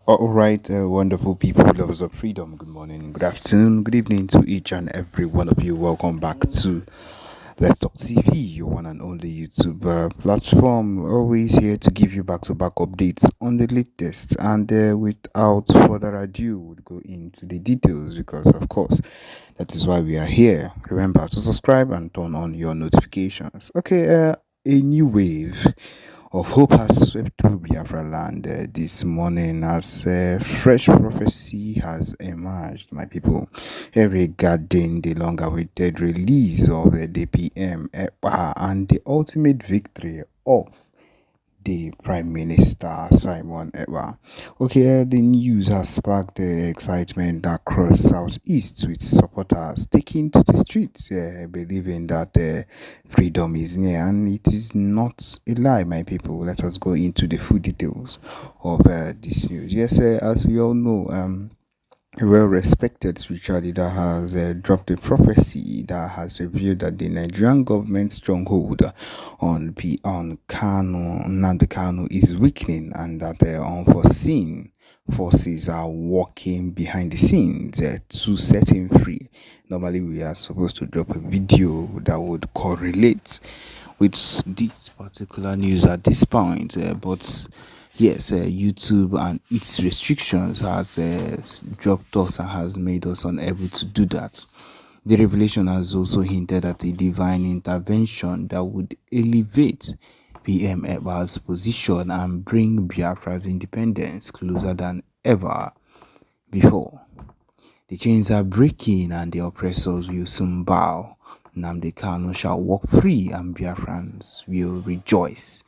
All right, wonderful people, lovers of freedom. Good morning, good afternoon, good evening to each and every one of you. Welcome back to Let's Talk TV, your one and only YouTube platform. Always here to give you back-to-back updates on the latest. And without further ado, we'll go into the details because, of course, that is why we are here. Remember to subscribe and turn on your notifications. Okay, a new wave of hope has swept through Biafra land this morning as fresh prophecy has emerged, my people, regarding the long awaited release of the PM and the ultimate victory of the Prime Minister Simon Ewa. Okay, the news has sparked excitement across Southeast with supporters taking to the streets, believing that freedom is near, and it is not a lie, my people. Let us go into the full details of this news. Yes, as we all know, a well-respected spiritual leader has dropped a prophecy that has revealed that the Nigerian government stronghold on Nnamdi Kanu is weakening, and that unforeseen forces are working behind the scenes to set him free. Normally, we are supposed to drop a video that would correlate with this particular news at this point, but yes, YouTube and its restrictions has dropped us and has made us unable to do that. The revelation has also hinted at a divine intervention that would elevate PM Eba's position and bring Biafra's independence closer than ever before. The chains are breaking and the oppressors will soon bow. Nnamdi Kanu shall walk free and Biafrans will rejoice.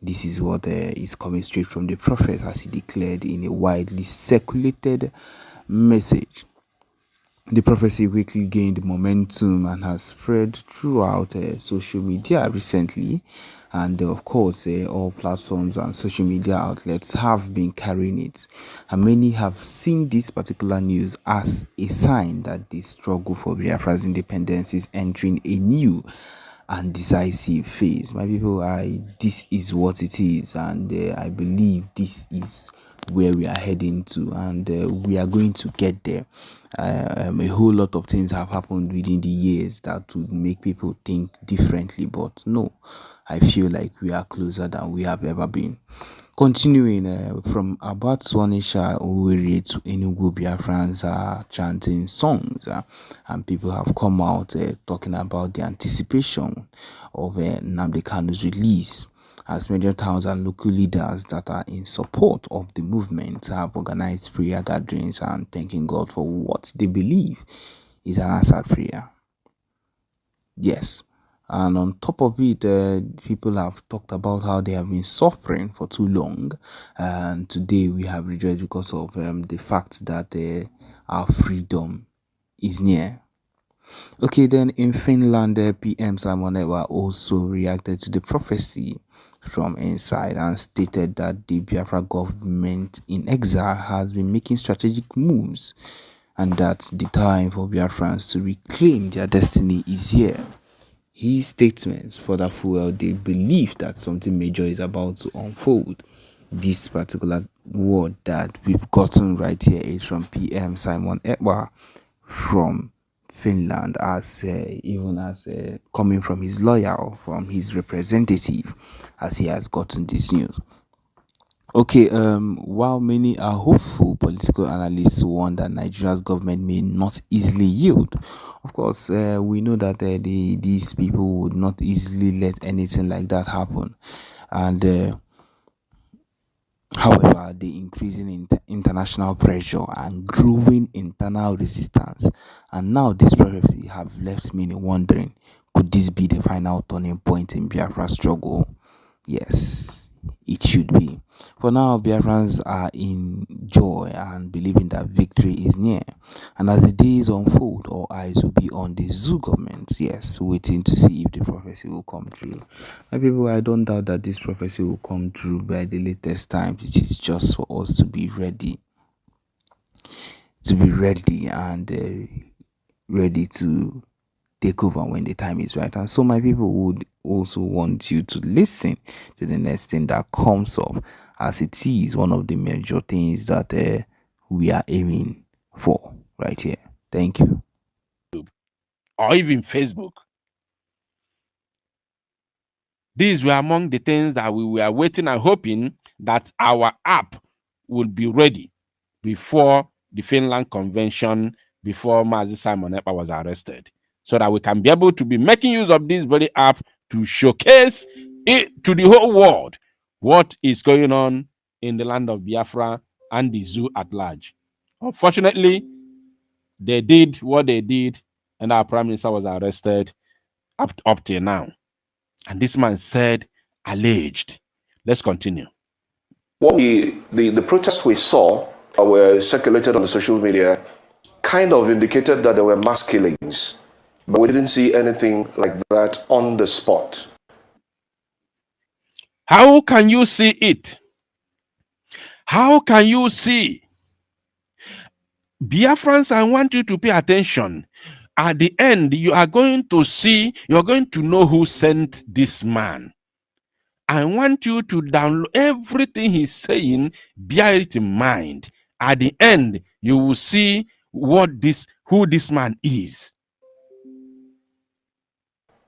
This is what is coming straight from the prophet as he declared in a widely circulated message. The prophecy quickly gained momentum and has spread throughout social media recently, and of course all platforms and social media outlets have been carrying it, and many have seen this particular news as a sign that the struggle for Biafra's independence is entering a new and decisive phase. My people, this is what it is, and I believe this is where we are heading to, and we are going to get there. A whole lot of things have happened within the years that would make people think differently, but no, I feel like we are closer than we have ever been. Continuing from about Swanisha Owerri to Enugu, Biafrans are chanting songs, and people have come out talking about the anticipation of Nnamdi Kanu's release, as major towns and local leaders that are in support of the movement have organized prayer gatherings and thanking God for what they believe is an answered prayer. Yes. And on top of it, people have talked about how they have been suffering for too long. And today we have rejoiced because of the fact that our freedom is near. Okay, then in Finland, PM Simon Ewa also reacted to the prophecy from inside and stated that the Biafra government in exile has been making strategic moves and that the time for Biafrans to reclaim their destiny is here. His statements further fuel the belief that something major is about to unfold. This particular word that we've gotten right here is from PM Simon Ewa from Finland, as even as coming from his lawyer or from his representative, as he has gotten this news. Okay, while many are hopeful, political analysts warn that Nigeria's government may not easily yield. Of course, we know that these people would not easily let anything like that happen. And however, the increasing international pressure and growing internal resistance, and now this prophecy have left many wondering, could this be the final turning point in Biafra's struggle? Yes, it should be. For now, Biafrans are in joy and believing that victory is near. And as the days unfold, all eyes will be on the zoo government, yes, waiting to see if the prophecy will come true. My people, I don't doubt that this prophecy will come true by the latest times. It is just for us to be ready. And ready to take over when the time is right. And so my people would also want you to listen to the next thing that comes up as it is one of the major things that we are aiming for right here. Thank you. Or even Facebook. These were among the things that we were waiting and hoping that our app would be ready before the Finland Convention, before Mazi Simon Ekpa was arrested, so that we can be able to be making use of this very app to showcase it to the whole world what is going on in the land of Biafra and the zoo at large. Unfortunately, they did what they did, and our prime minister was arrested up till now. And this man said, alleged. Let's continue. What the protests we saw were circulated on the social media kind of indicated that there were mass killings, but we didn't see anything like that on the spot. How can you see it? How can you see? Biafrans, I want you to pay attention. At the end, you are going to see, you're going to know who sent this man. I want you to download everything he's saying, bear it in mind. At the end, you will see who this man is.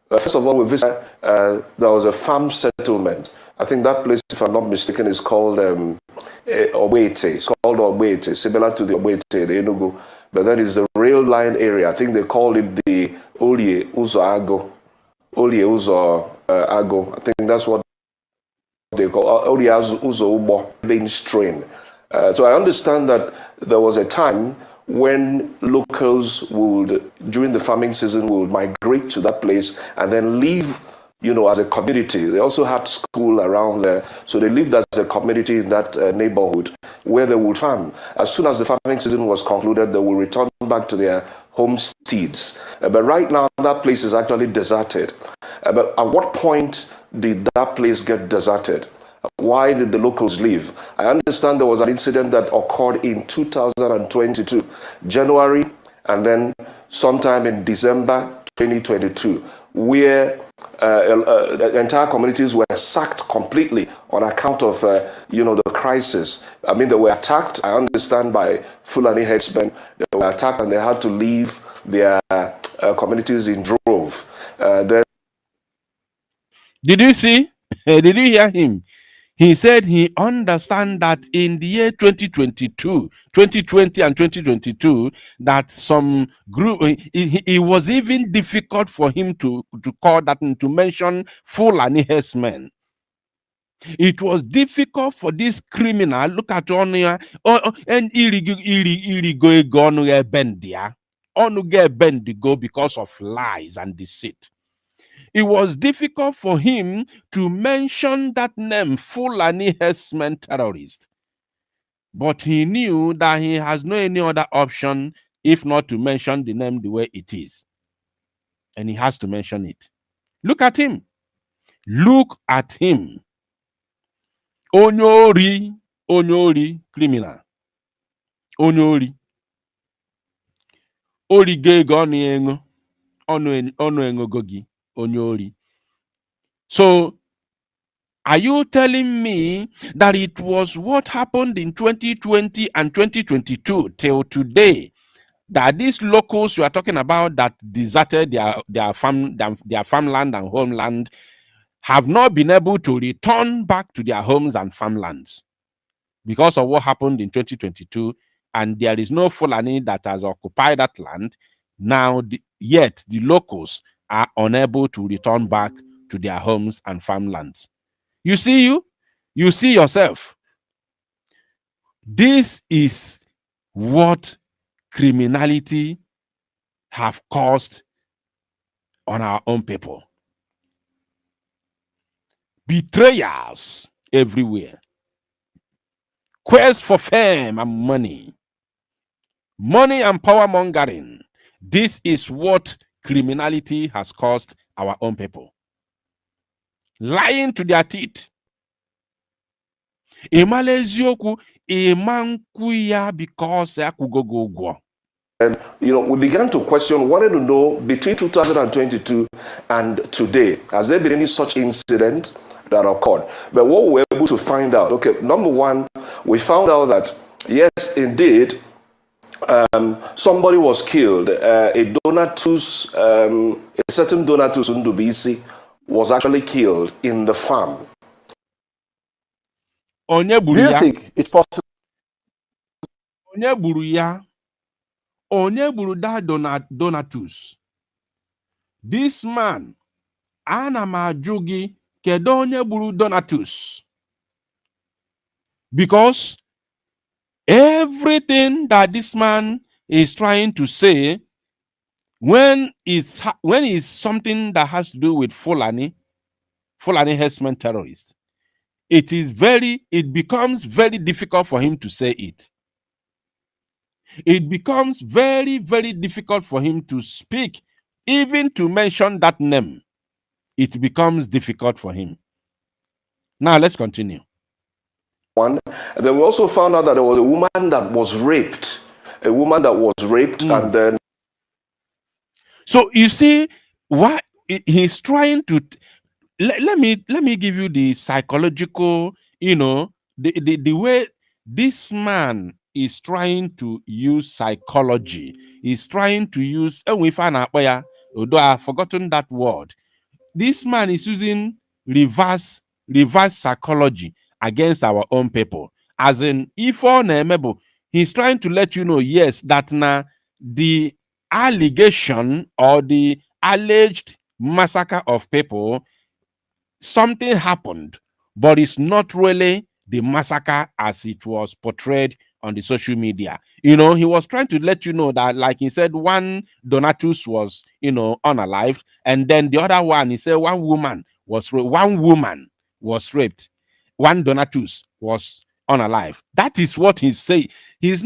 First of all, we visited, there was a farm settlement. I think that place, if I'm not mistaken, is called Obete. It's called Obete, similar to the Obete, the Enugu. But that is the rail line area. I think they call it the Olie Uzo Ago. Olie Uzo Ago. I think that's what they call Olie Uzo Ubo, being strained. So I understand that there was a time when locals would, during the farming season, would migrate to that place and then live, as a community. They also had school around there, so they lived as a community in that neighborhood where they would farm. As soon as the farming season was concluded, they would return back to their homesteads. But right now, that place is actually deserted. But at what point did that place get deserted? Why did the locals leave? I understand there was an incident that occurred in 2022, January, and then sometime in December 2022, where entire communities were sacked completely on account of, the crisis. I mean, they were attacked, I understand, by Fulani headsmen. They were attacked and they had to leave their communities in drove. Did you see? Did you hear him? He said he understands that in the year 2020 and 2022, that some group, it was even difficult for him to call that, to mention Fulani herdsmen. It was difficult for this criminal, look at on here, and iri go on get bend go because of lies and deceit. It was difficult for him to mention that name, Fulani herdsmen terrorist. But he knew that he has no any other option if not to mention the name the way it is. And he has to mention it. Look at him. Look at him. Onyori, criminal. Onyori. Orige goni engo. Ono engo gogi. Onyori. So, are you telling me that it was what happened in 2020 and 2022 till today that these locals you are talking about that deserted their farmland and homeland have not been able to return back to their homes and farmlands because of what happened in 2022, and there is no Fulani that has occupied that land now, yet the locals are unable to return back to their homes and farmlands? You see yourself. This is what criminality have caused on our own people. Betrayals everywhere. Quest for fame and money. Money and power mongering. This is what criminality has caused our own people. Lying to their teeth. Emalezioku emankuya because akugogo. And, we began to question, wanted to know between 2022 and today, has there been any such incident that occurred. But what we were able to find out, okay, number one, we found out that yes, indeed, somebody was killed. A Donatus, a certain Donatus Ndubisi was actually killed in the farm. Do you think it's possible? Donatus. This man, ana majugi kedo onye buru Donatus. Because everything that this man is trying to say, when it's something that has to do with Fulani herdsmen terrorists, it becomes very difficult for him to say it. It becomes very, very difficult for him to speak, even to mention that name. It becomes difficult for him. Now let's continue. One, and then we also found out that there was a woman that was raped. And then. So you see, why he's trying to. Let me give you the psychological, the way this man is trying to use psychology. He's trying to use. Although I've forgotten that word. This man is using reverse psychology against our own people. As in, if on Emebo, he's trying to let you know, yes, that now the allegation or the alleged massacre of people, something happened, but it's not really the massacre as it was portrayed on the social media. He was trying to let you know that, like he said, one Donatus was, unalived, and then the other one, he said one woman was raped. One Donatus was unalive. That is what he's saying. He's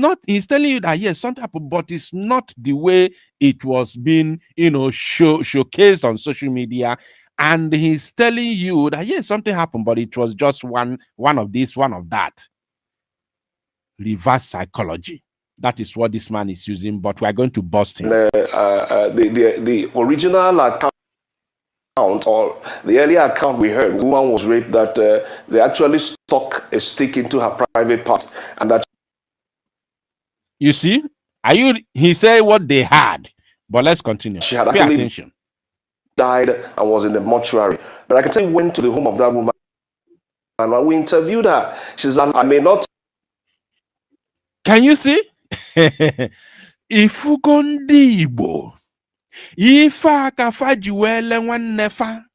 telling you that yes, something happened, but it's not the way it was being, showcased on social media. And he's telling you that yes, something happened, but it was just one of this, one of that. Reverse psychology. That is what this man is using, but we are going to bust him. The original account, or the earlier account we heard, woman was raped, that they actually stuck a stick into her private part, and that. You see, he said what they had, but let's continue. She had Pay actually attention. Died and was in the mortuary. But I can say we went to the home of that woman, and when we interviewed her, she said, I may not. Can you see? Ifugo ndị Igbo, ife aka fa ji wele nwanne fa,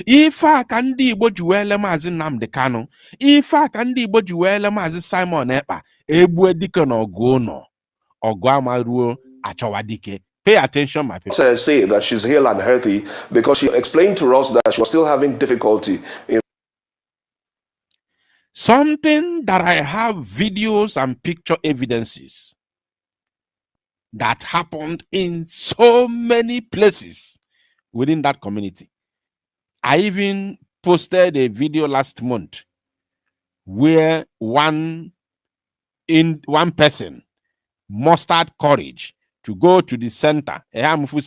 ife aka ndị Igbo ji wele Maazị Nnamdi Kanu, ife aka ndị Igbo ji wele Maazị Simon Ekpa, egbue dike na ọgụ ụnọ, ọgụ amaruo achọwa dike. Pay attention, my people. Say that she's hale and healthy, because she explained to us that she was still having difficulty in. Something that I have videos and picture evidences that happened in so many places within that community. I even posted a video last month where one person mustered courage to go to the center, Ehamufu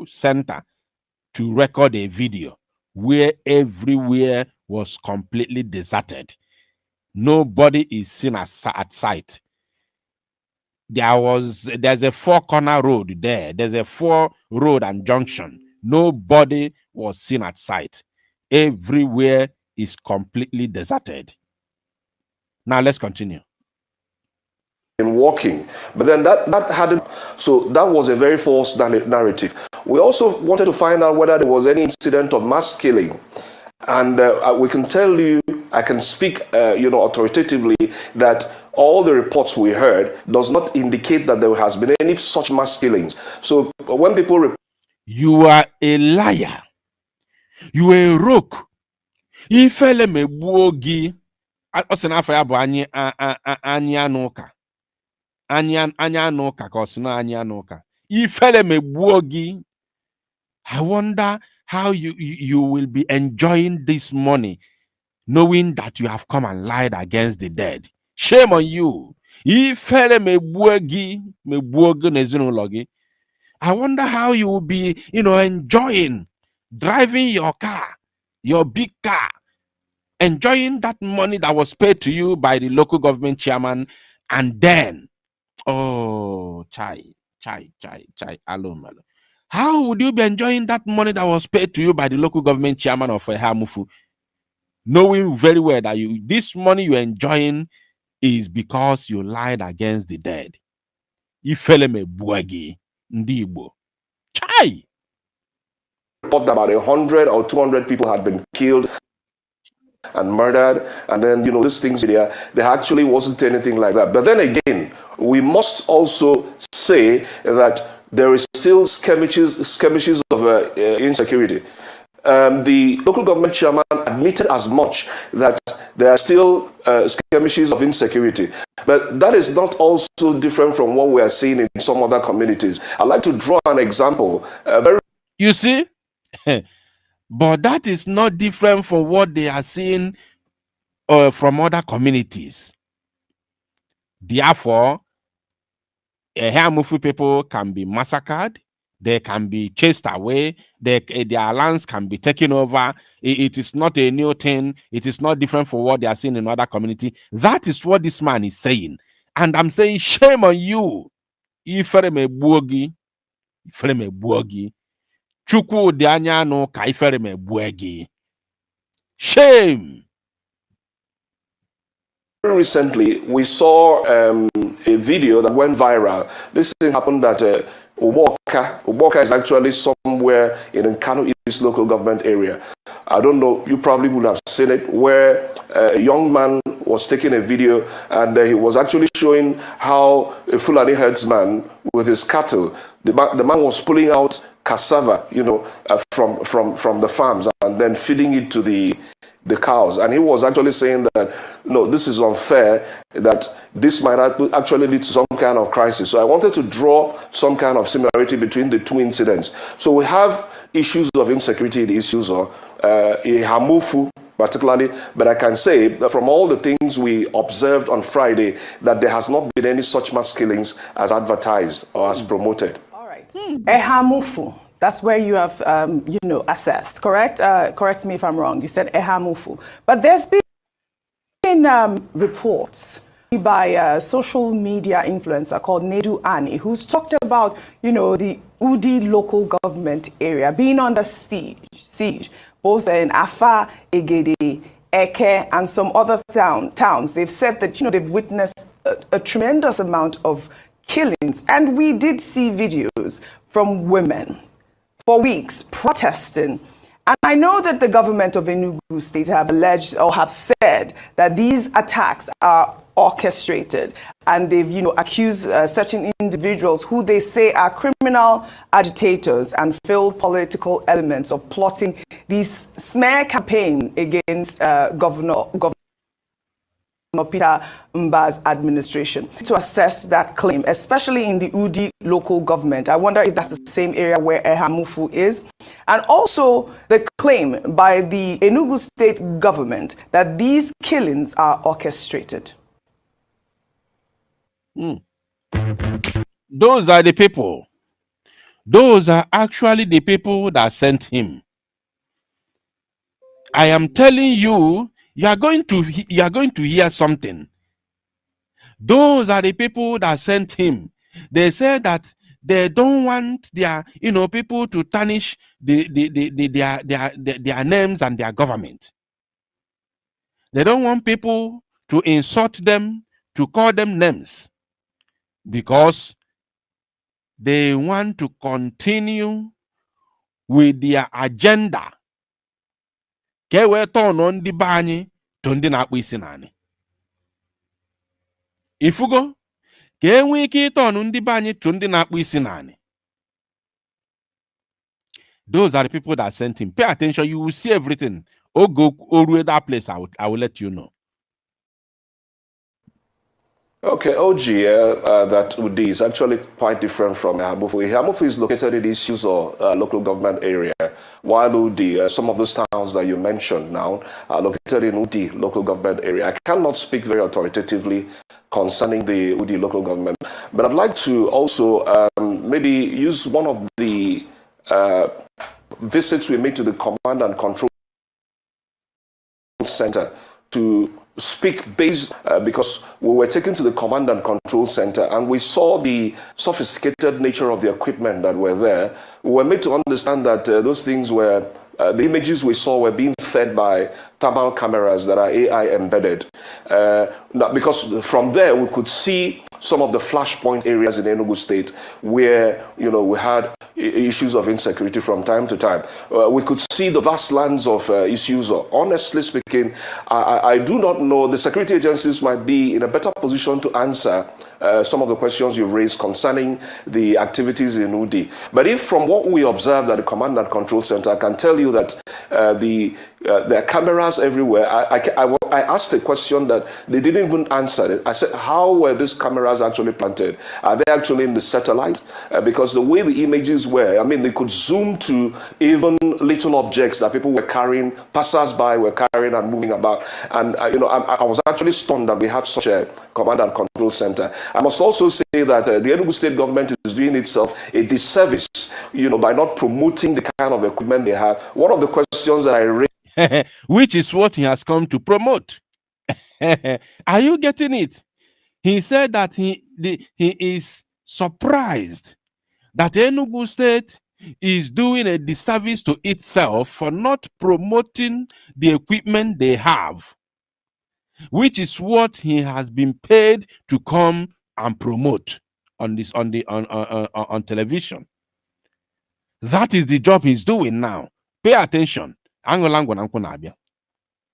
Center, to record a video where everywhere was completely deserted. Nobody is seen at sight. There's a 4-corner road there. There's a 4 road and junction. Nobody was seen at sight. Everywhere is completely deserted. Now let's continue. In walking, but then that hadn't. So that was a very false narrative. We also wanted to find out whether there was any incident of mass killing, and we can tell you, I can speak, authoritatively, that all the reports we heard does not indicate that there has been any such mass killings. So when people you are a liar, you are a rogue. Ifele megbuogi osinafa bụ anya n'ụka. Anya n'ụka ka osina anya n'ụka. Ifele megbuogi. I wonder how you will be enjoying this money, knowing that you have come and lied against the dead. Shame on you. Ifele megbuogi n'ezinụlọ gị. I wonder how you will be, enjoying driving your car your big car, enjoying that money that was paid to you by the local government chairman, and then, oh, chai, alone. How would you be enjoying that money that was paid to you by the local government chairman of Hamufu, knowing very well that this money you're enjoying is because you lied against the dead? Ifele me buagi ndi Igbo. Chai. Report that about 100 or 200 people had been killed and murdered, and then these things there actually wasn't anything like that. But then again, we must also say that there is still skirmishes of insecurity. The local government chairman admitted as much, that there are still skirmishes of insecurity. But that is not also different from what we are seeing in some other communities. I'd like to draw an example. You see? But that is not different from what they are seeing from other communities. Therefore, Hamufu people can be massacred. They can be chased away. Their lands can be taken over. It is not a new thing. It is not different from what they are seeing in other community. That is what this man is saying. And I'm saying, shame on you. Ifere me buogi. Chukwu di anya no ka ifere me buogi. Shame. Recently, we saw a video that went viral. This thing happened at Uboka. Uboka is actually somewhere in Nkanu East local government area. I don't know, you probably would have seen it, where a young man was taking a video, and he was actually showing how a Fulani herdsman with his cattle, the man was pulling out cassava, from the farms, and then feeding it to the cows. And he was actually saying that, no, this is unfair, that this might actually lead to some kind of crisis. So I wanted to draw some kind of similarity between the two incidents. So we have issues of insecurity, the issues of Hamufu particularly, but I can say that from all the things we observed on Friday, that there has not been any such mass killings as advertised or as promoted. All right. Hamufu. That's where you have, assessed, correct? Correct me if I'm wrong. You said Ehamufu. But there's been reports by a social media influencer called Nedu Ani, who's talked about, the Udi local government area being under siege, both in Afa, Egede, Eke, and some other towns. They've said that, they've witnessed a tremendous amount of killings. And we did see videos from women for weeks protesting. And I know that the government of Enugu State have alleged or have said that these attacks are orchestrated, and they've accused certain individuals who they say are criminal agitators and failed political elements of plotting this smear campaign against Governor Peter Mba's administration. To assess that claim, especially in the Udi local government, I wonder if that's the same area where Ehamufu is. And also the claim by the Enugu state government that these killings are orchestrated. Those are the people. Those are actually the people that sent him. I am telling you, you are going to hear something. Those are the people that sent him. They said that they don't want their people to tarnish their names and their government. They don't want people to insult them, to call them names, because they want to continue with their agenda. Ke we turn on the bani to ndị na-akpụ isi n'anị. Ifugo ka enwe ike ịtọnụ ndị bani to ndị na-akpụ isi n'anị. Those are the people that sent him. Pay attention, you will see everything. Go that place, I will let you know. Okay, OG, that Udi is actually quite different from Hamufu. Hamufu is located in the issues or local government area, while Udi, some of those towns that you mentioned now, are located in Udi local government area. I cannot speak very authoritatively concerning the Udi local government, but I'd like to also maybe use one of the visits we made to the command and control center to speak based because we were taken to the command and control center and we saw the sophisticated nature of the equipment that were there. We were made to understand that those things were the images we saw were being fed by thermal cameras that are AI embedded. Because from there we could see some of the flashpoint areas in Enugu State where, we had issues of insecurity from time to time. We could see the vast lands of issues. Honestly speaking, I do not know. The security agencies might be in a better position to answer some of the questions you've raised concerning the activities in Udi. But if from what we observed at the Command and Control Center, I can tell you that there are cameras everywhere. I asked a question that they didn't even answer. I said, how were these cameras actually planted? Are they actually in the satellite? Because the way the images were, they could zoom to even little objects that people were carrying, passers-by were carrying and moving about. And, I was actually stunned that we had such a command and control center. I must also say that the Enugu State government is doing itself a disservice, by not promoting the kind of equipment they have. One of the questions that I raised, which is what he has come to promote. Are you getting it? He said that he is surprised that Enugu State is doing a disservice to itself for not promoting the equipment they have, which is what he has been paid to come and promote on television. That is the job he's doing now. Pay attention.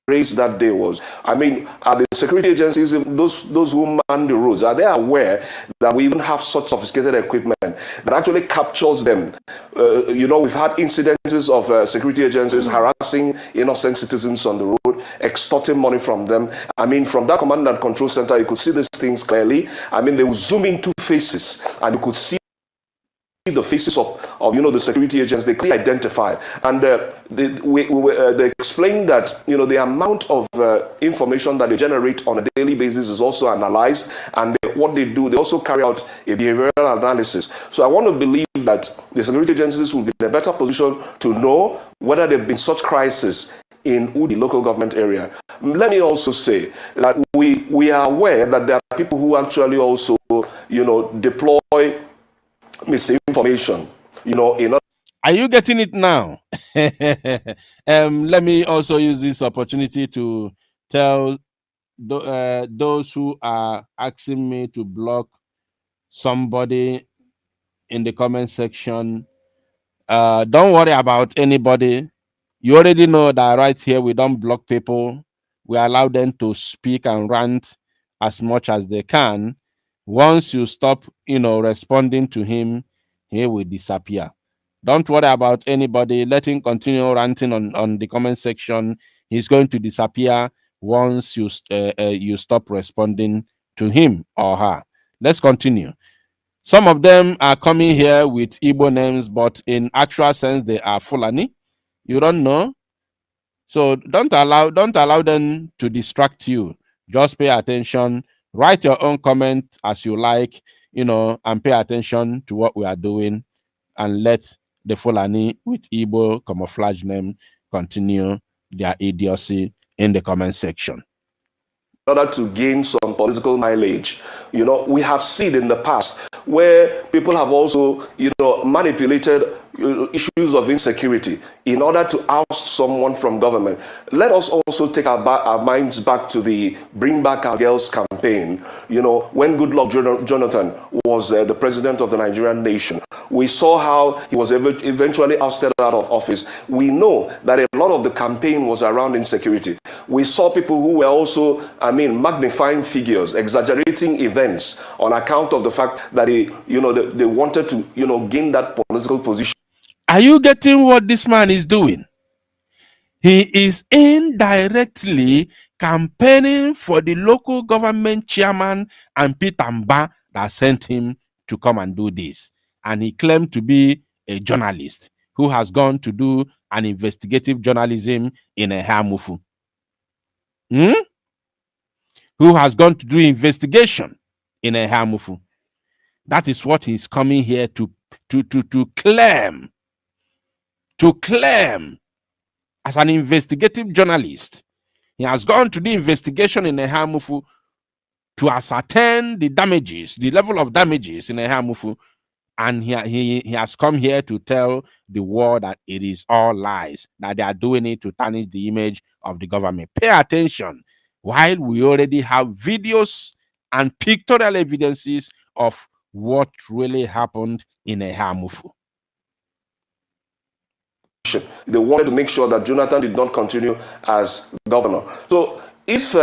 Raised that day was, are the security agencies, those who man the roads, are they aware that we even have such sophisticated equipment that actually captures them? We've had incidences of security agencies harassing innocent citizens on the road, extorting money from them. From that command and control center, you could see these things clearly. They would zoom into faces and you could see the faces of the security agents. They clearly identified, and they explained that the amount of information that they generate on a daily basis is also analyzed, and what they do, they also carry out a behavioral analysis. So I want to believe that the security agencies will be in a better position to know whether there have been such crises in Udi local government area. Let me also say that we are aware that there are people who actually also deploy misinformation, Are you getting it now? Let me also use this opportunity to tell those who are asking me to block somebody in the comment section. Don't worry about anybody. You already know that right here we don't block people. We allow them to speak and rant as much as they can. Once you stop, responding to him, he will disappear. Don't worry about anybody. Let him continue ranting on the comment section. He's going to disappear once you stop responding to him or her. Let's continue. Some of them are coming here with Igbo names, but in actual sense, they are Fulani. You don't know. So don't allow them to distract you. Just pay attention. Write your own comment as you like, and pay attention to what we are doing, and let the Fulani with Igbo camouflage name continue their idiocy in the comment section. In order to gain some political mileage. We have seen in the past where people have also, manipulated issues of insecurity in order to oust someone from government. Let us also take our minds back to the Bring Back Our Girls campaign. When Goodluck Jonathan was the president of the Nigerian nation, we saw how he was eventually ousted out of office. We know that a lot of the campaign was around insecurity. We saw people who were also, magnifying figures, exaggerating events on account of the fact that they wanted to, gain that political position. Are you getting what this man is doing? He is indirectly campaigning for the local government chairman and Peter Mba that sent him to come and do this. And he claimed to be a journalist who has gone to do an investigative journalism in a Hamufu. Who has gone to do investigation in a Hamufu. That is what he's coming here to claim. To claim as an investigative journalist. He has gone to the investigation in Ehamufu to ascertain the damages, the level of damages in Ehamufu, and he has come here to tell the world that it is all lies, that they are doing it to tarnish the image of the government. Pay attention, while we already have videos and pictorial evidences of what really happened in Ehamufu. They wanted to make sure that Jonathan did not continue as governor. So if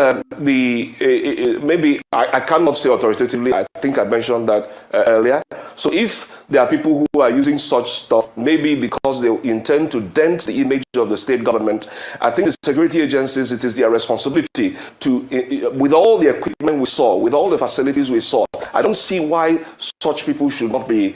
maybe I cannot say authoritatively, I think I mentioned that earlier. So if there are people who are using such stuff, maybe because they intend to dent the image of the state government, I think the security agencies, it is their responsibility to, with all the equipment we saw, with all the facilities we saw, I don't see why such people should not be,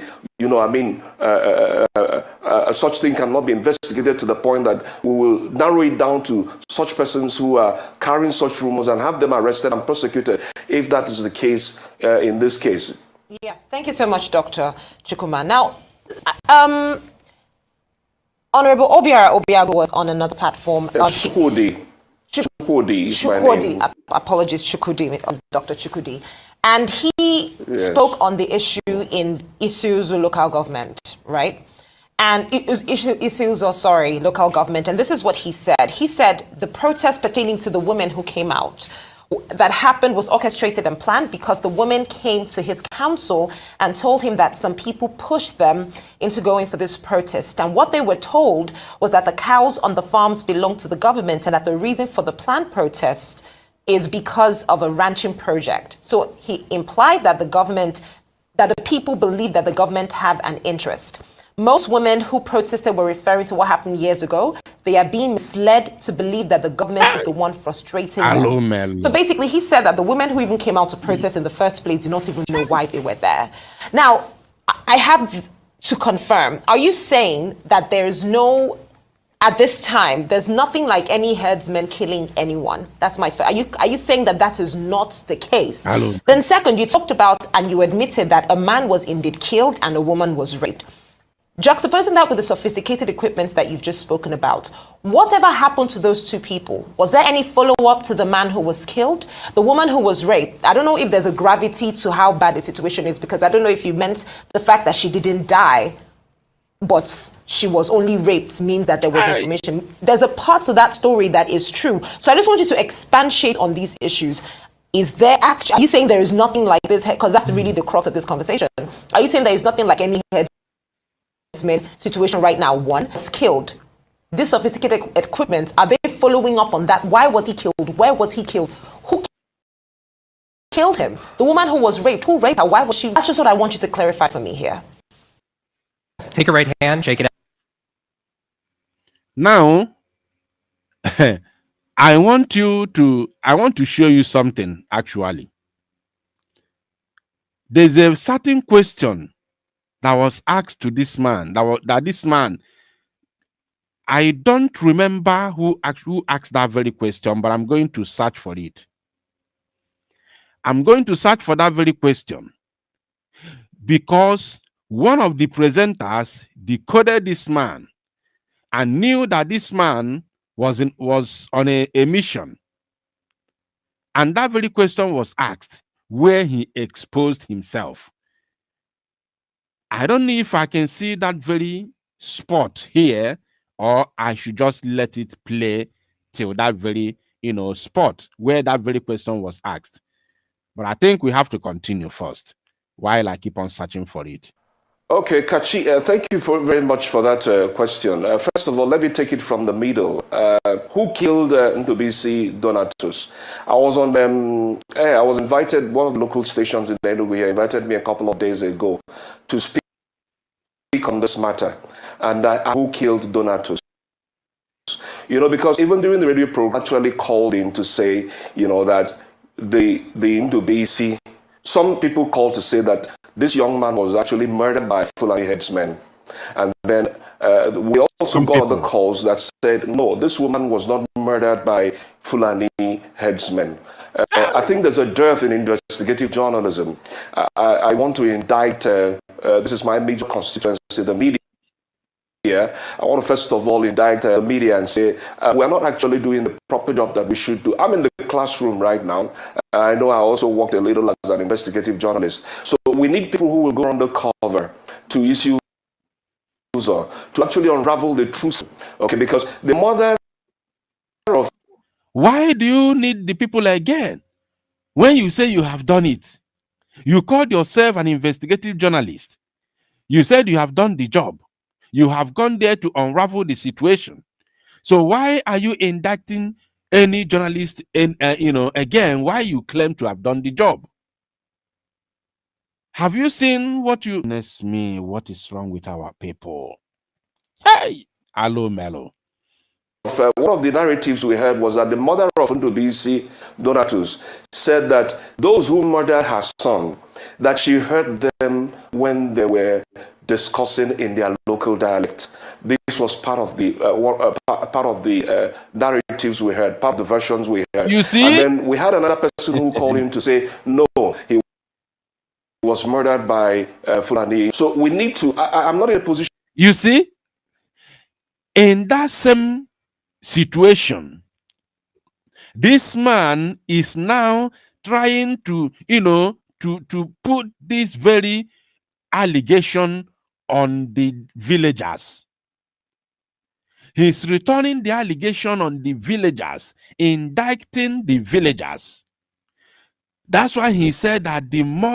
such thing cannot be investigated to the point that we will narrow it down to such persons who are carrying such rumors and have them arrested and prosecuted, if that is the case in this case. Yes, thank you so much, Dr. Chukwuma. Now, Honorable Obiago was on another platform. Chukwudi is my name. Apologies, Chukwudi, Dr. Chukwudi. And he spoke on the issue in Isuzu local government, right? And Isuzu, local government. And this is what he said. He said the protest pertaining to the women who came out that happened was orchestrated and planned because the women came to his council and told him that some people pushed them into going for this protest. And what they were told was that the cows on the farms belonged to the government and that the reason for the planned protest is because of a ranching project. So he implied that the people believe that the government have an interest. Most women who protested were referring to what happened years ago. They are being misled to believe that the government is the one frustrating them. So basically, he said that the women who even came out to protest in the first place did not even know why they were there. Now, I have to confirm, are you saying that there is no, at this time, there's nothing like any herdsmen killing anyone? That's my first. Are you saying that that is not the case? Then second, you talked about and you admitted that a man was indeed killed and a woman was raped. Juxtaposing that with the sophisticated equipment that you've just spoken about, whatever happened to those two people? Was there any follow-up to the man who was killed? The woman who was raped, I don't know if there's a gravity to how bad the situation is, because I don't know if you meant the fact that she didn't die, but she was only raped means that there was information. There's a part to that story that is true. So I just want you to expatiate on these issues. Is there actually, are you saying there is nothing like this? Because that's really the crux of this conversation. Are you saying there is nothing like any situation right now? One is killed. This sophisticated equipment, are they following up on that? Why was he killed? Where was he killed? Who killed him? The woman who was raped, who raped her? Why was she? That's just what I want you to clarify for me here. Take a right hand, shake it out. Now, I want to show you something, actually. There's a certain question that was asked to this man, I don't remember who asked that very question, but I'm going to search for it. I'm going to search for that very question because one of the presenters decoded this man and knew that this man was on a mission. And that very question was asked where he exposed himself. I don't know if I can see that very spot here, or I should just let it play till that very, spot where that very question was asked. But I think we have to continue first while I keep on searching for it. Okay, Kachi, thank you very much for that question. First of all, let me take it from the middle. Who killed Ndubisi Donatus? I was invited, one of the local stations in Enugu here invited me a couple of days ago to speak on this matter. And who killed Donatus? Because even during the radio program, actually called in to say, that the Ndubisi, some people called to say that this young man was actually murdered by Fulani headsmen. And then we also got other calls that said, no, this woman was not murdered by Fulani headsmen. I think there's a dearth in investigative journalism. I want to indict, this is my major constituency, the media. here, I want to first of all indict the media and say we're not actually doing the proper job that we should do. I'm in the classroom right now. I know I also worked a little as an investigative journalist. So we need people who will go undercover to issues or to actually unravel the truth. Okay, because the mother of... Why do you need the people again? When you say you have done it, you called yourself an investigative journalist. You said you have done the job. You have gone there to unravel the situation. So why are you indicting any journalist in, again, why you claim to have done the job? Have you seen what you... Honest me, what is wrong with our people? Hey, hello, Mello. One of the narratives we heard was that the mother of Ndubisi Donatus said that those who murdered her son, that she heard them when they were discussing in their local dialect. This was part of the narratives we heard, part of the versions we heard. You see? And then we had another person who called in to say, no, he was murdered by Fulani. So we need to... I'm not in a position... You see? In that same situation, this man is now trying to, to put this very allegation on the villagers. He's returning the allegation on the villagers, indicting the villagers. That's why he said that the more